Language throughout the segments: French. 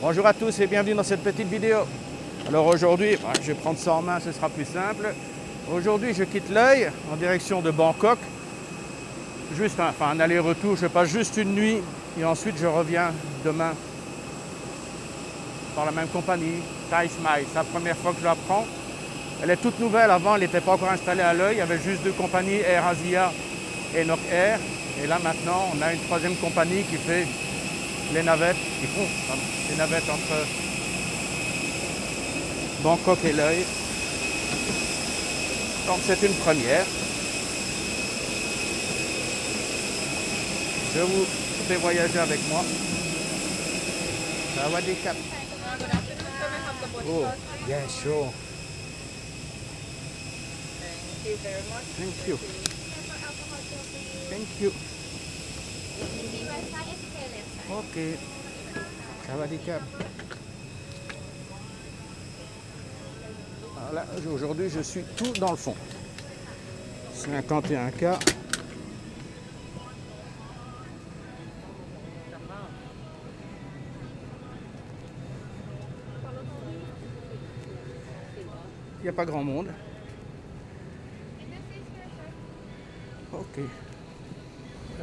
Bonjour à tous et bienvenue dans cette petite vidéo. Alors aujourd'hui, je vais prendre ça en main, ce sera plus simple. Aujourd'hui, je quitte l'Œil en direction de Bangkok. Juste un aller-retour, je passe juste une nuit et ensuite je reviens demain par la même compagnie, Thai Smile. C'est la première fois que je la prends. Elle est toute nouvelle, avant elle n'était pas encore installée à l'Œil. Il y avait juste deux compagnies, Air Asia et Nok Air. Et là maintenant, on a une troisième compagnie qui fait les navettes, les navettes entre Bangkok et l'Œil. Donc c'est une première. Je vous fais voyager avec moi. Sawadee Kap. Oh, yeah, sure. Thank you very much. Thank you. Thank you. Ok. Sawadee Kap. Voilà, aujourd'hui je suis tout dans le fond. 51 cas. Il n'y a pas grand monde. Ok.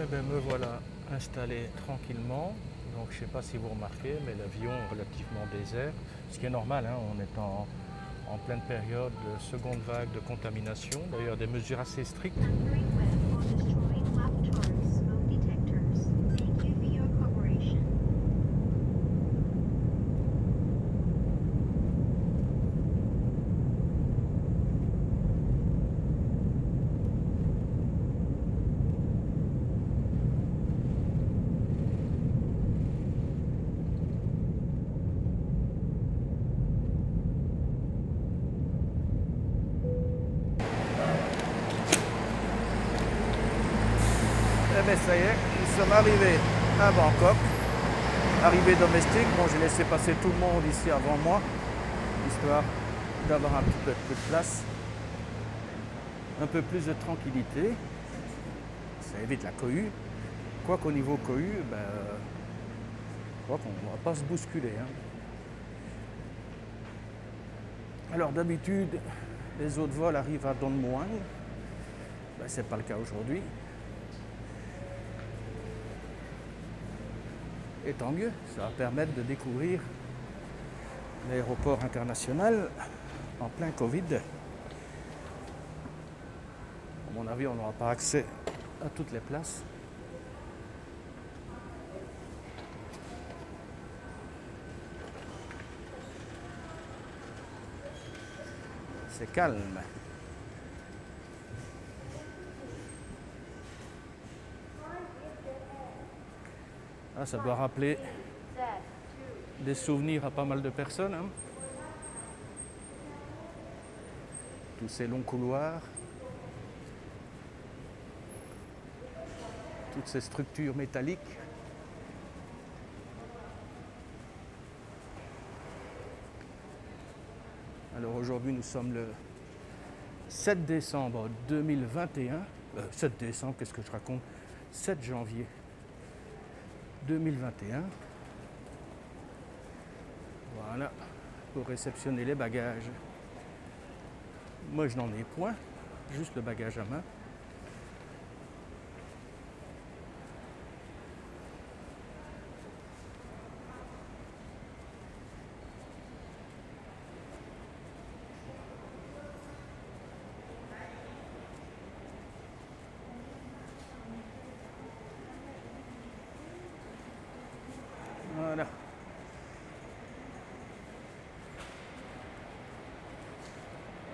Eh bien me voilà installé tranquillement. Donc je ne sais pas si vous remarquez, mais l'avion est relativement désert. Ce qui est normal, hein, on est en pleine période de seconde vague de contamination. D'ailleurs des mesures assez strictes. Eh bien ça y est, nous sommes arrivés à Bangkok. Arrivée domestique, bon j'ai laissé passer tout le monde ici avant moi, histoire d'avoir un petit peu plus de place, un peu plus de tranquillité. Ça évite la cohue. Quoi qu'au niveau cohue, je crois qu'on ne va pas se bousculer. Hein. Alors d'habitude, les autres vols arrivent à Don Muang. Ce n'est pas le cas aujourd'hui. Et tant mieux, ça va permettre de découvrir l'aéroport international en plein Covid. À mon avis, on n'aura pas accès à toutes les places. C'est calme. Ah, ça doit rappeler des souvenirs à pas mal de personnes. Hein. Tous ces longs couloirs, toutes ces structures métalliques. Alors aujourd'hui, nous sommes le 7 décembre 2021. 7 décembre, qu'est-ce que je raconte? 7 janvier 2021. Voilà, pour réceptionner les bagages. Moi, je n'en ai point, juste le bagage à main. Voilà.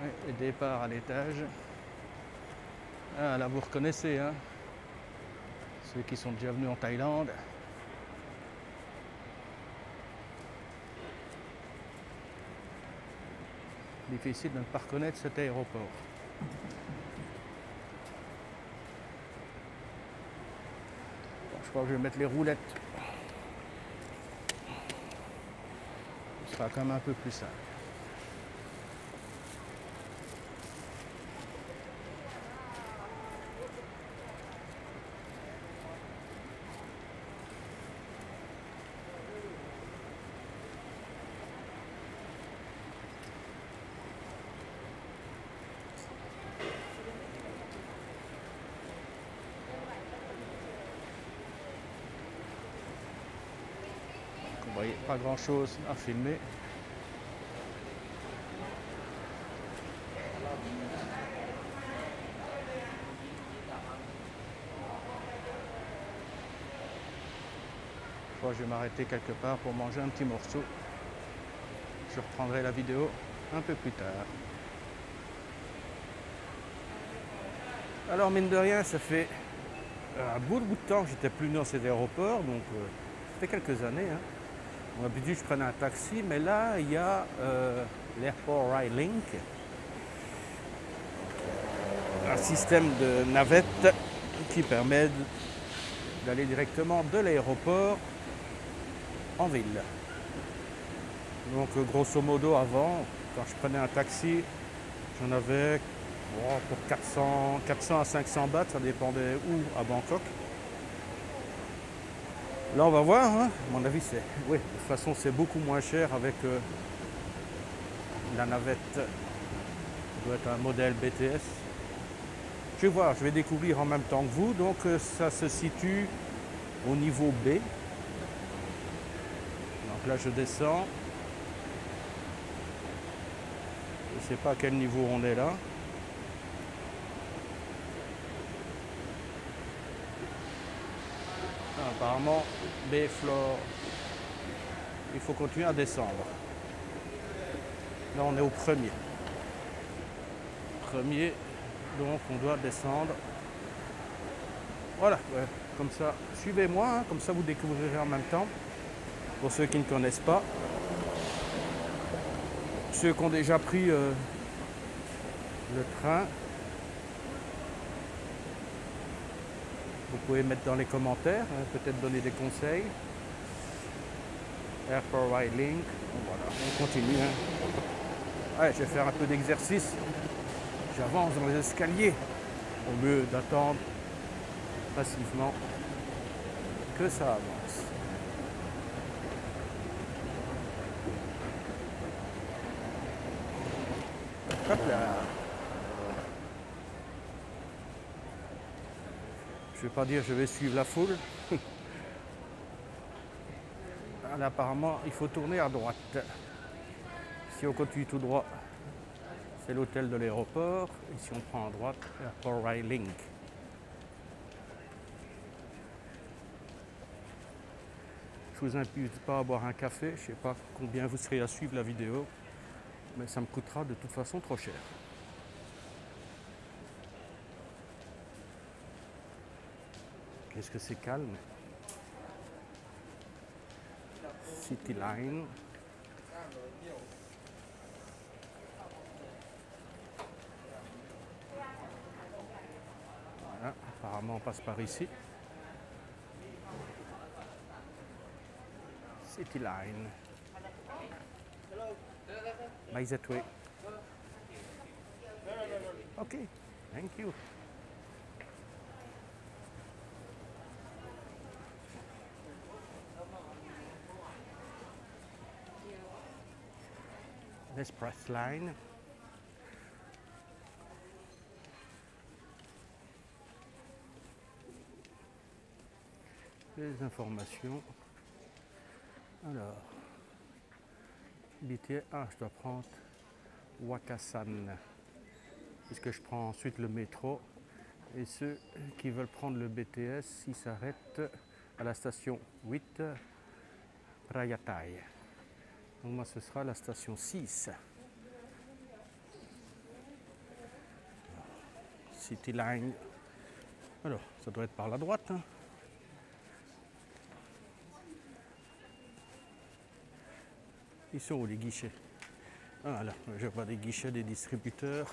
Ouais, et départ à l'étage. Ah, là, vous reconnaissez, hein, ceux qui sont déjà venus en Thaïlande. Difficile de ne pas reconnaître cet aéroport. Bon, je crois que je vais mettre les roulettes. Ce sera quand même un peu plus simple. voyez, pas grand chose à filmer. Je crois que je vais m'arrêter quelque part pour manger un petit morceau. Je reprendrai la vidéo un peu plus tard. Alors mine de rien, ça fait un bout de temps que j'étais plus dans cet aéroport, donc ça fait quelques années. Hein. D'habitude je prenais un taxi, mais là il y a l'Airport Rail Link, un système de navette qui permet d'aller directement de l'aéroport en ville. Donc grosso modo avant, quand je prenais un taxi, j'en avais pour 400 à 500 bahts, ça dépendait où à Bangkok. Là on va voir, hein. À mon avis c'est. Oui, de toute façon c'est beaucoup moins cher avec la navette. Ça doit être un modèle BTS. Je vais voir, je vais découvrir en même temps que vous. Donc ça se situe au niveau B. Donc là je descends. Je ne sais pas à quel niveau on est là. Apparemment, B floor. Il faut continuer à descendre. Là on est au premier. Donc on doit descendre. Voilà, ouais, comme ça, suivez-moi, hein, comme ça vous découvrirez en même temps. Pour ceux qui ne connaissent pas. Ceux qui ont déjà pris le train, vous pouvez mettre dans les commentaires, hein, peut-être donner des conseils. Airport Rail Link, voilà, on continue. Hein. Ouais, je vais faire un peu d'exercice. J'avance dans les escaliers au lieu d'attendre passivement que ça avance. Hop là. Je ne vais pas dire je vais suivre la foule. Là, apparemment, il faut tourner à droite. Si on continue tout droit, c'est l'hôtel de l'aéroport. Et si on prend à droite, Airport Rail Link. Je vous invite pas à boire un café. Je ne sais pas combien vous serez à suivre la vidéo, mais ça me coûtera de toute façon trop cher. Qu'est-ce que c'est calme. City Line. Voilà, apparemment on passe par ici. City Line. By that way. Okay, thank you. Express Line. Les informations. Alors, BTS, je dois prendre Wakasan, puisque je prends ensuite le métro. Et ceux qui veulent prendre le BTS, ils s'arrêtent à la station 8, Prayatai. Donc moi ce sera la station 6. City Line. Alors, ça doit être par la droite. Hein. Ils sont où les guichets? Ah là, je vois des guichets des distributeurs.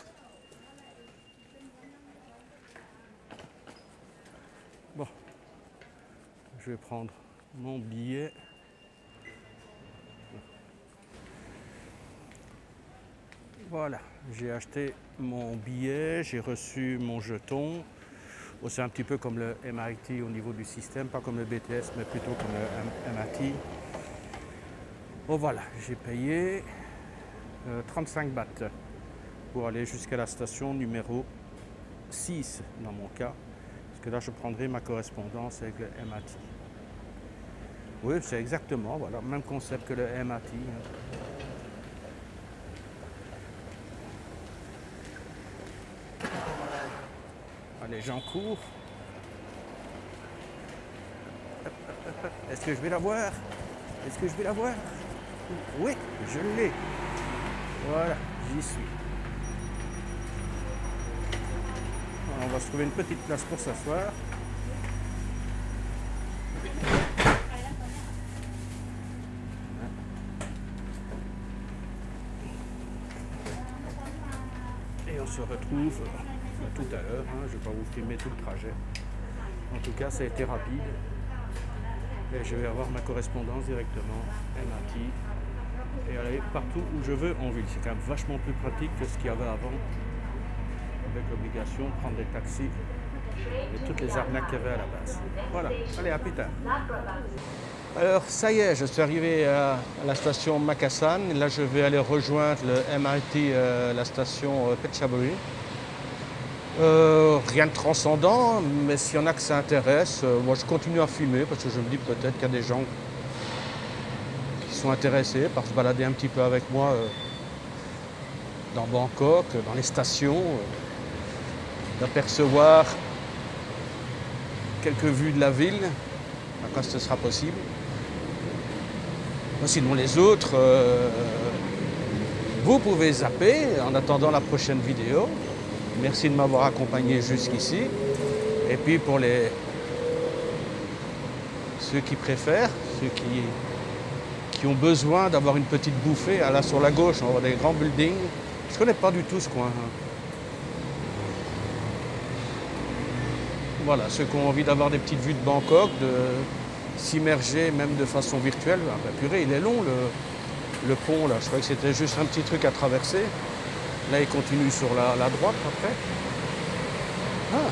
Bon, je vais prendre mon billet. Voilà, j'ai acheté mon billet, j'ai reçu mon jeton. Oh, c'est un petit peu comme le MIT au niveau du système, pas comme le BTS, mais plutôt comme le MIT. Bon voilà, j'ai payé 35 bahts pour aller jusqu'à la station numéro 6 dans mon cas. Parce que là, je prendrai ma correspondance avec le MIT. Oui, c'est exactement, voilà, même concept que le MAT. Les gens courent. Est-ce que je vais la voir? Est-ce que je vais la voir? Oui, je l'ai. Voilà, j'y suis. On va se trouver une petite place pour s'asseoir. Et on se retrouve tout à l'heure. Je ne vais pas vous filmer tout le trajet. En tout cas, ça a été rapide. Et je vais avoir ma correspondance directement, MAT, et aller partout où je veux en ville. C'est quand même vachement plus pratique que ce qu'il y avait avant, avec l'obligation de prendre des taxis et toutes les arnaques qu'il y avait à la base. Voilà, allez, à plus tard. Alors, ça y est, je suis arrivé à la station Makassan. Là, je vais aller rejoindre le MIT, la station Phetchaburi. Rien de transcendant, mais s'il y en a que ça intéresse, moi je continue à filmer parce que je me dis peut-être qu'il y a des gens qui sont intéressés par se balader un petit peu avec moi dans Bangkok, dans les stations, d'apercevoir quelques vues de la ville, quand ce sera possible. Sinon les autres, vous pouvez zapper en attendant la prochaine vidéo. Merci de m'avoir accompagné jusqu'ici. Et puis pour ceux qui préfèrent, ceux qui ont besoin d'avoir une petite bouffée, là sur la gauche, on voit des grands buildings. Je ne connais pas du tout ce coin. Voilà, ceux qui ont envie d'avoir des petites vues de Bangkok, de s'immerger même de façon virtuelle. Ben, purée, il est long le pont là. Je croyais que c'était juste un petit truc à traverser. Là, il continue sur la droite après. Ah.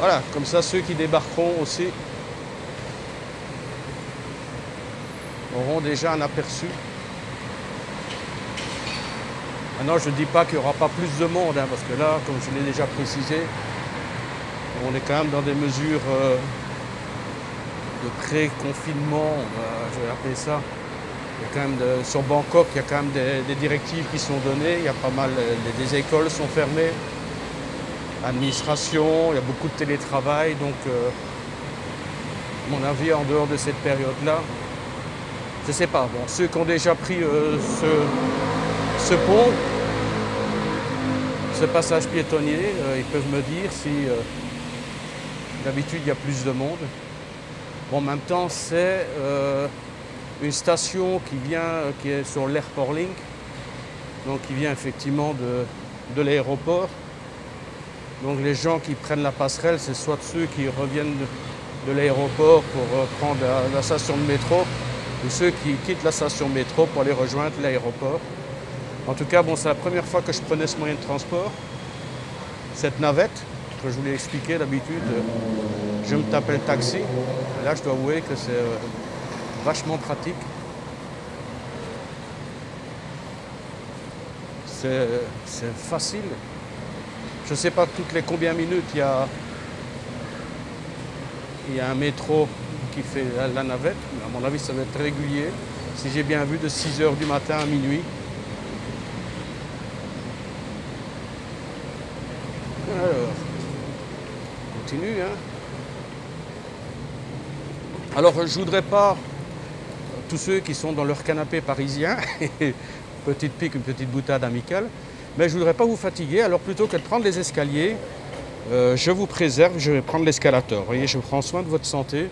Voilà, comme ça, ceux qui débarqueront aussi auront déjà un aperçu. Maintenant, je ne dis pas qu'il n'y aura pas plus de monde, parce que là, comme je l'ai déjà précisé, on est quand même dans des mesures de pré-confinement, je vais appeler ça. Il y a quand même sur Bangkok, il y a quand même des directives qui sont données. Il y a pas mal, des écoles sont fermées, administration, il y a beaucoup de télétravail. Donc, à mon avis, en dehors de cette période-là, je ne sais pas. Bon, ceux qui ont déjà pris ce pont, ce passage piétonnier, ils peuvent me dire si d'habitude il y a plus de monde. Bon, en même temps, c'est une station qui est sur l'Airport Link, donc qui vient effectivement de l'aéroport. Donc les gens qui prennent la passerelle, c'est soit ceux qui reviennent de l'aéroport pour prendre la station de métro, ou ceux qui quittent la station de métro pour aller rejoindre l'aéroport. En tout cas, bon, c'est la première fois que je prenais ce moyen de transport, cette navette, que je vous l'ai expliqué d'habitude. Je me tapais le taxi. Et là, je dois avouer que c'est vachement pratique. C'est facile. Je ne sais pas toutes les combien de minutes il y a un métro qui fait la navette, mais à mon avis ça va être régulier. Si j'ai bien vu, de 6 h du matin à minuit. Alors, on continue, hein. Alors je ne voudrais pas, tous ceux qui sont dans leur canapé parisien, petite pique, une petite boutade amicale, mais je ne voudrais pas vous fatiguer, alors plutôt que de prendre les escaliers, je vous préserve, je vais prendre l'escalator. Vous voyez, je prends soin de votre santé.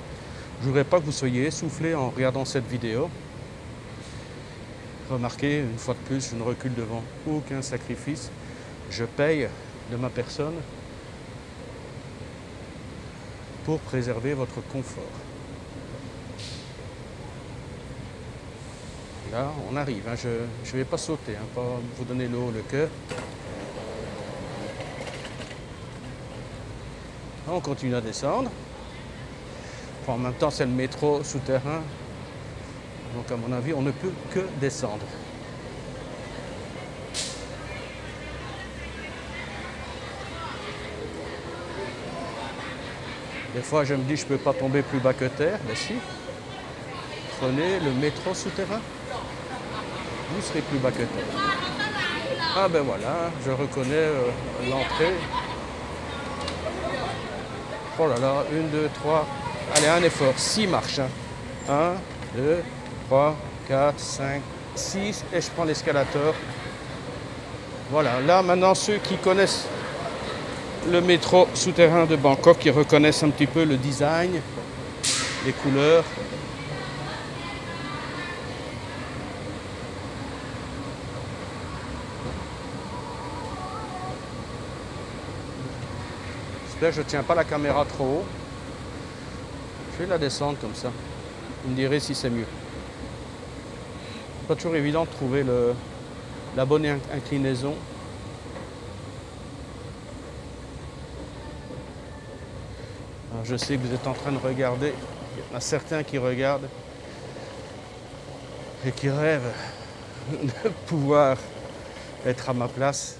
Je ne voudrais pas que vous soyez essoufflés en regardant cette vidéo. Remarquez, une fois de plus, je ne recule devant aucun sacrifice. Je paye de ma personne pour préserver votre confort. Là, on arrive, hein. Je ne vais pas sauter, hein, pas vous donner le haut le cœur. On continue à descendre. Enfin, en même temps, c'est le métro souterrain. Donc, à mon avis, on ne peut que descendre. Des fois, je me dis, je ne peux pas tomber plus bas que terre. Ben si. Prenez le métro souterrain. Vous serez plus bas que terre. Ah ben voilà, je reconnais l'entrée. Oh là là, 1, 2, 3. Allez, un effort. 6 marches. 1, 2, 3, 4, 5, 6. Et je prends l'escalator. Voilà, là maintenant, ceux qui connaissent le métro souterrain de Bangkok, qui reconnaissent un petit peu le design, les couleurs. J'espère que je ne tiens pas la caméra trop haut. Je vais la descendre comme ça. Vous me direz si c'est mieux. Pas toujours évident de trouver la bonne inclinaison. Alors, je sais que vous êtes en train de regarder. Il y en a certains qui regardent et qui rêvent de pouvoir être à ma place.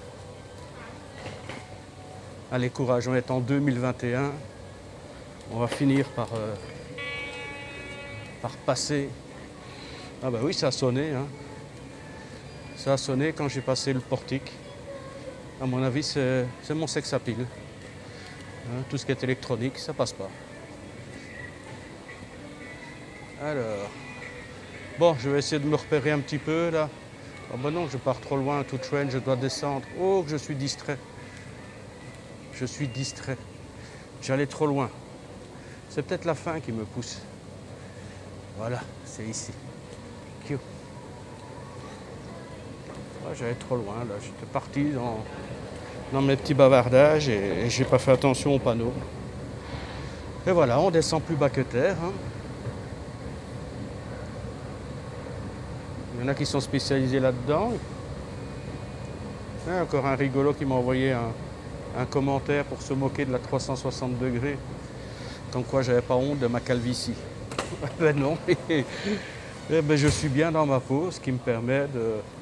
Allez, courage, on est en 2021. On va finir par passer. Ah bah oui, ça a sonné. Hein. Ça a sonné quand j'ai passé le portique. À mon avis, c'est mon sex appeal. Hein, tout ce qui est électronique, ça passe pas. Alors, bon, je vais essayer de me repérer un petit peu là. Ah bah non, je pars trop loin, tout train, je dois descendre. Oh, que je suis distrait. Je suis distrait. J'allais trop loin. C'est peut-être la faim qui me pousse. Voilà, c'est ici. Cute. Ouais, j'allais trop loin, là. J'étais parti dans mes petits bavardages et j'ai pas fait attention aux panneaux. Et voilà, on descend plus bas que terre. Hein. Il y en a qui sont spécialisés là-dedans. Encore un rigolo qui m'a envoyé un commentaire pour se moquer de la 360 degrés. Comme quoi j'avais pas honte de ma calvitie. Ben non. Eh ben, je suis bien dans ma peau, ce qui me permet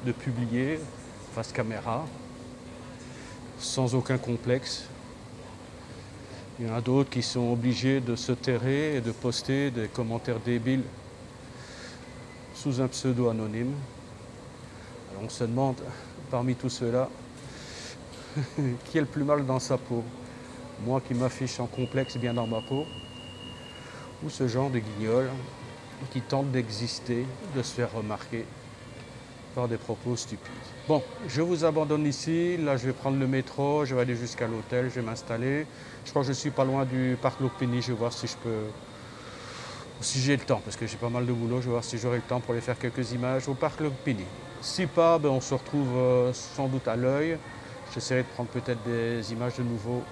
de publier face caméra, sans aucun complexe. Il y en a d'autres qui sont obligés de se terrer et de poster des commentaires débiles sous un pseudo anonyme. Alors on se demande, parmi tous ceux-là, qui est le plus mal dans sa peau? Moi qui m'affiche en complexe bien dans ma peau, ou ce genre de guignol qui tente d'exister, de se faire remarquer par des propos stupides. Bon, je vous abandonne ici. Là, je vais prendre le métro, je vais aller jusqu'à l'hôtel, je vais m'installer. Je crois que je suis pas loin du parc Lukpini. Je vais voir si je peux, si j'ai le temps, parce que j'ai pas mal de boulot. Je vais voir si j'aurai le temps pour aller faire quelques images au parc Lukpini. Si pas, ben, on se retrouve sans doute à l'œil. J'essaierai de prendre peut-être des images de nouveau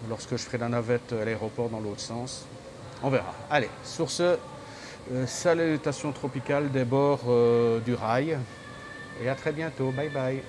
lorsque je ferai la navette à l'aéroport dans l'autre sens. On verra. Allez, sur ce, salutations tropicales des bords du rail et à très bientôt. Bye bye.